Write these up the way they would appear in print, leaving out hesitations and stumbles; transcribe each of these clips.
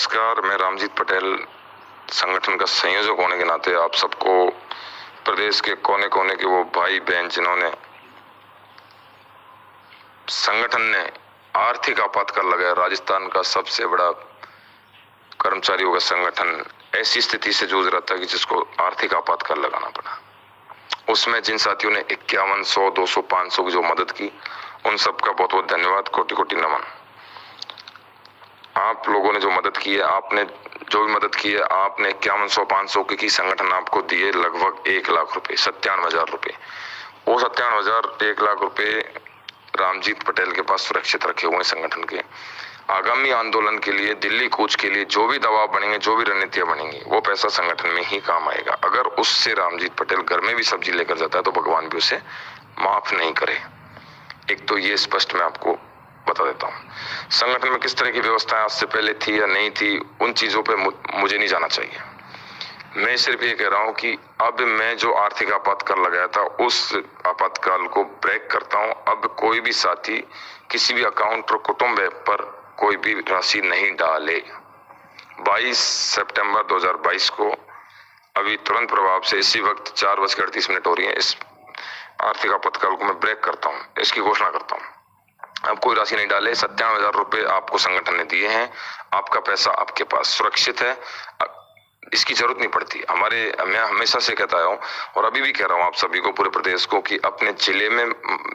नमस्कार, मैं रामजीत पटेल संगठन का संयोजक होने के नाते आप सबको प्रदेश के कोने कोने के वो भाई बहन जिन्होंने संगठन ने आर्थिक आपातकाल लगाया, राजस्थान का सबसे बड़ा कर्मचारियों का संगठन ऐसी स्थिति से जूझ रहा था कि जिसको आर्थिक आपातकाल लगाना पड़ा। उसमें जिन साथियों ने 51, 100, 200, 500 की जो मदद की, उन सबका बहुत बहुत धन्यवाद, कोटि कोटि नमन। आप लोगों ने जो मदद की है, आपने जो भी मदद की है, आपने 51, 100, 500 की संगठन आपको दिए लगभग 1 लाख रुपए, 97,000 रुपए। वो 97,000, 1 लाख रुपए रामजीत पटेल के पास सुरक्षित रखे हुए संगठन के। आगामी आंदोलन के लिए, दिल्ली कूच के लिए जो भी दबाव बनेंगे, जो भी रणनीतियां बनेंगी, वो पैसा संगठन में ही काम आएगा। अगर उससे रामजीत पटेल घर में भी सब्जी लेकर जाता है तो भगवान भी उसे माफ नहीं करे। एक तो ये स्पष्ट मैं आपको बता देता हूँ। संगठन में किस तरह की व्यवस्थाएं आज से पहले थी या नहीं थी, उन चीजों पे मुझे नहीं जाना चाहिए। मैं सिर्फ ये कह रहा हूँ कि अब मैं जो आर्थिक आपातकाल लगाया था, उस आपातकाल को ब्रेक करता हूँ। अब कोई भी साथी किसी भी अकाउंट और कुटुंब ऐप पर कोई भी राशि नहीं डाले। 22 सितंबर 2022 को अभी तुरंत प्रभाव से इसी वक्त 4:38 हो रही है, इस आर्थिक आपातकाल को मैं ब्रेक करता हूँ, इसकी घोषणा करता हूँ। अब कोई राशि नहीं डाले। 97,000 रुपए आपको संगठन ने दिए हैं, आपका पैसा आपके पास सुरक्षित है, इसकी जरूरत नहीं पड़ती। मैं हमेशा से कहता आया हूँ और अभी भी कह रहा हूँ आप सभी को, पूरे प्रदेश को, कि अपने जिले में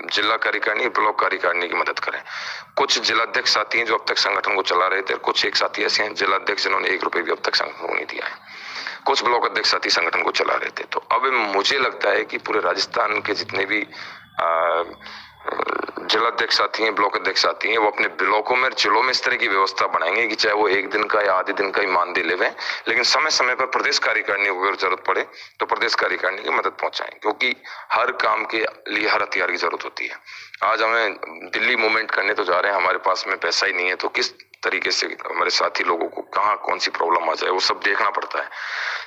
जिला कार्यकारिणी, ब्लॉक कार्यकारिणी की मदद करें। कुछ जिलाध्यक्ष साथी हैं जो अब तक संगठन को चला रहे थे, कुछ एक साथी ऐसे हैं जिलाध्यक्ष जिन्होंने 1 रुपए भी अब तक संगठन को नहीं दिया है, कुछ ब्लॉक अध्यक्ष साथी संगठन को चला रहे थे। तो अब मुझे लगता है कि पूरे राजस्थान के जितने भी जिलाध्यक्ष साथी हैं, ब्लॉक अध्यक्ष साथी हैं, वो अपने ब्लॉकों में, जिलों में इस तरह की व्यवस्था बनाएंगे कि चाहे वो 1 दिन का या आधे दिन का ही मानदेय लेवें, लेकिन समय समय पर प्रदेश कार्यकारिणी को अगर जरूरत पड़े तो प्रदेश कार्यकारिणी की मदद पहुंचाएं, क्योंकि हर काम के लिए हर हथियार की जरूरत होती है। आज हमें दिल्ली मूवमेंट करने तो जा रहे हैं, हमारे पास में पैसा ही नहीं है, तो किस तरीके से हमारे साथी लोगों को कहाँ कौन सी प्रॉब्लम आ जाए वो सब देखना पड़ता है।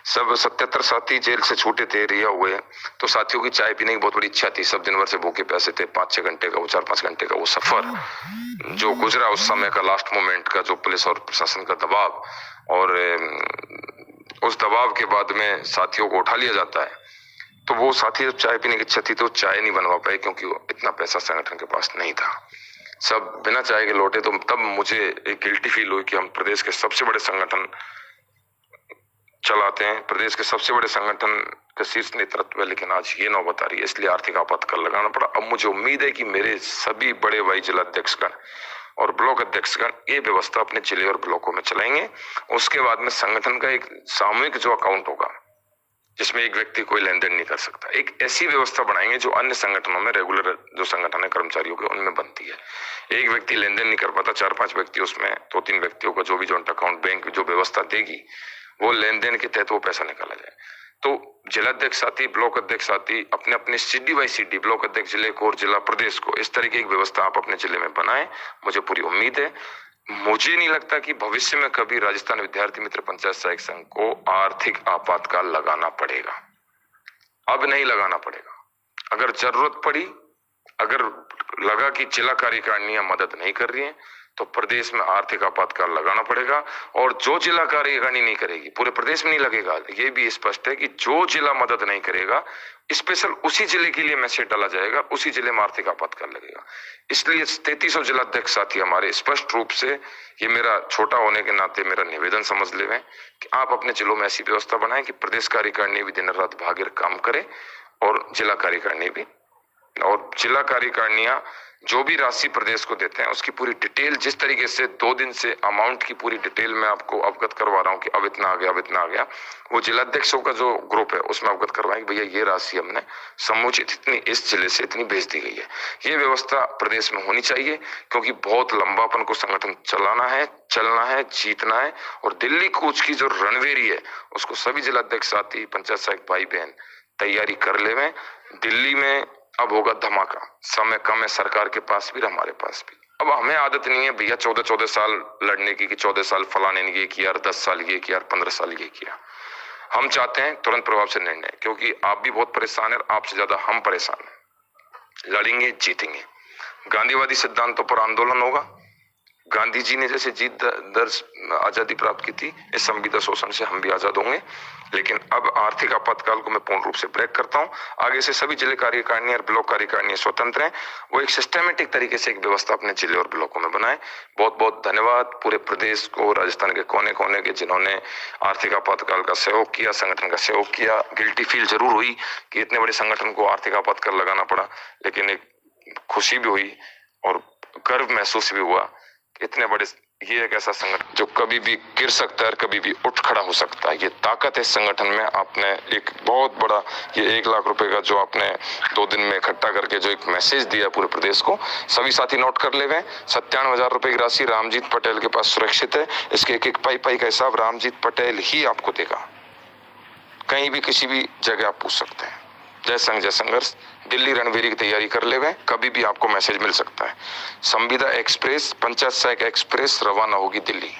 सब 77 साथी जेल से छूटे थे, रिहा हुए, तो साथियों की चाय पीने की बहुत बड़ी इच्छा थी। सब दिन भर से भूखे प्यासे थे। 5-6 घंटे का वो 4-5 घंटे का वो सफर जो गुजरा, उस समय का लास्ट मोमेंट का जो पुलिस और प्रशासन का दबाव, और उस दबाव के बाद में साथियों को उठा लिया जाता है, तो वो साथी जब चाय पीने की इच्छा थी तो चाय नहीं बनवा पाए, क्योंकि इतना पैसा संगठन के पास नहीं था। सब बिना चाय के लौटे। तो तब मुझे एक गिल्टी फील हुई कि हम प्रदेश के सबसे बड़े संगठन चलाते हैं, प्रदेश के सबसे बड़े संगठन का शीर्ष नेतृत्व है, लेकिन आज ये नौबत आ रही है, इसलिए आर्थिक आपातकाल लगाना पड़ा। अब मुझे उम्मीद है कि मेरे सभी बड़े भाई जिलाध्यक्षगण और ब्लॉक अध्यक्षगण ये व्यवस्था अपने जिले और ब्लॉकों में चलाएंगे। उसके बाद में संगठन का एक सामूहिक जो अकाउंट होगा, जिसमें एक व्यक्ति कोई लेन देन नहीं कर सकता, एक ऐसी व्यवस्था बनाएंगे जो अन्य संगठनों में, रेगुलर जो संगठन है कर्मचारियों के, उनमें बनती है। एक व्यक्ति लेन देन नहीं कर पाता, 4-5 व्यक्ति उसमें, 2-3 व्यक्तियों का जो भी जॉइंट अकाउंट, बैंक जो व्यवस्था देगी, वो लेन देन के तहत वो पैसा निकाला जाए। तो जिलाध्यक्ष साथी, ब्लॉक अध्यक्ष साथी अपने अपने सिटी बाई सिटी, ब्लॉक अध्यक्ष जिले को और जिला प्रदेश को, इस तरह की एक व्यवस्था आप अपने जिले में बनाएं। मुझे पूरी उम्मीद है। मुझे नहीं लगता कि भविष्य में कभी राजस्थान विद्यार्थी मित्र पंचायत सहायक संघ को आर्थिक आपातकाल लगाना पड़ेगा। अब नहीं लगाना पड़ेगा। अगर जरूरत पड़ी, अगर लगा कि जिला कार्यकारिणियां मदद नहीं कर रही हैं, तो प्रदेश में आर्थिक आपातकाल लगाना पड़ेगा। और जो जिला कार्यकारिणी नहीं करेगी, पूरे प्रदेश में नहीं लगेगा। ये भी स्पष्ट है कि जो जिला मदद नहीं करेगा, स्पेशल उसी जिले के लिए मैसेज डाला जाएगा, उसी जिले में आर्थिक आपातकाल लगेगा। इसलिए 3300 जिलाध्यक्ष साथी हमारे स्पष्ट रूप से, ये मेरा छोटा होने के नाते मेरा निवेदन समझ लेवें कि आप अपने जिलों में ऐसी व्यवस्था बनाएं कि प्रदेश कार्यकारिणी भी दिन रात भागे काम करे, और जिला कार्यकारिणी भी। और जिला कार्यकारिणियां जो भी राशि प्रदेश को देते हैं, उसकी पूरी डिटेल, जिस तरीके से 2 दिन से अमाउंट की पूरी डिटेल मैं आपको अवगत करवा रहा हूं कि अब इतना आ गया, अब इतना आ गया, वो जिलाध्यक्षों का जो ग्रुप है उसमें अवगत करवाएं कि भैया ये राशि हमने समुचित इतनी इस जिले से इतनी भेज दी गई है। ये व्यवस्था प्रदेश में होनी चाहिए, क्योंकि बहुत लंबापन को संगठन चलाना है, चलना है, जीतना है। और दिल्ली कूच की जो रणवेरी है, उसको सभी जिलाध्यक्ष साथी, पंचायत सहायक भाई बहन तैयारी कर ले। दिल्ली में अब होगा धमाका। समय कम है, सरकार के पास भी, हमारे पास भी। अब हमें आदत नहीं है भैया 14-14 साल लड़ने की, कि 14 साल फलाने ने ये किया, 10 साल ये किया, 15 साल ये किया। हम चाहते हैं तुरंत प्रभाव से निर्णय, क्योंकि आप भी बहुत परेशान है, आपसे ज्यादा हम परेशान हैं। लड़ेंगे, जीतेंगे। गांधीवादी सिद्धांतों पर आंदोलन होगा, गांधी जी ने जैसे जीत दर्ज आजादी प्राप्त की थी, इस संविदा शोषण से हम भी आजाद होंगे। लेकिन अब आर्थिक आपातकाल को मैं पूर्ण रूप से ब्रेक करता हूं। आगे से सभी जिले कार्यकारिणी और ब्लॉक कार्यकारिणी स्वतंत्र हैं। वो एक सिस्टमेटिक तरीके से एक व्यवस्था अपने जिले और ब्लॉकों में बनाए। बहुत बहुत धन्यवाद पूरे प्रदेश को, राजस्थान के कोने कोने के जिन्होंने आर्थिक आपातकाल का सहयोग किया, संगठन का सहयोग किया। गिल्टी फील जरूर हुई कि इतने बड़े संगठन को आर्थिक आपातकाल लगाना पड़ा, लेकिन एक खुशी भी हुई और गर्व महसूस भी हुआ। इतने बड़े, ये एक ऐसा संगठन जो कभी भी गिर सकता है और कभी भी उठ खड़ा हो सकता है। ये ताकत है इस संगठन में। आपने एक बहुत बड़ा, ये 1 लाख रुपए का जो आपने 2 दिन में इकट्ठा करके जो एक मैसेज दिया पूरे प्रदेश को, सभी साथी नोट कर ले हुए। 97,000 रुपए की राशि रामजीत पटेल के पास सुरक्षित है। इसके एक एक पाई का हिसाब रामजीत पटेल ही आपको देगा। कहीं भी किसी भी जगह आप पूछ सकते हैं। जय संघ जय संघर्ष। दिल्ली रणबीरी की तैयारी कर ले हुए, कभी भी आपको मैसेज मिल सकता है। संविदा एक्सप्रेस, पंचायत सहायक एक्सप्रेस रवाना होगी दिल्ली।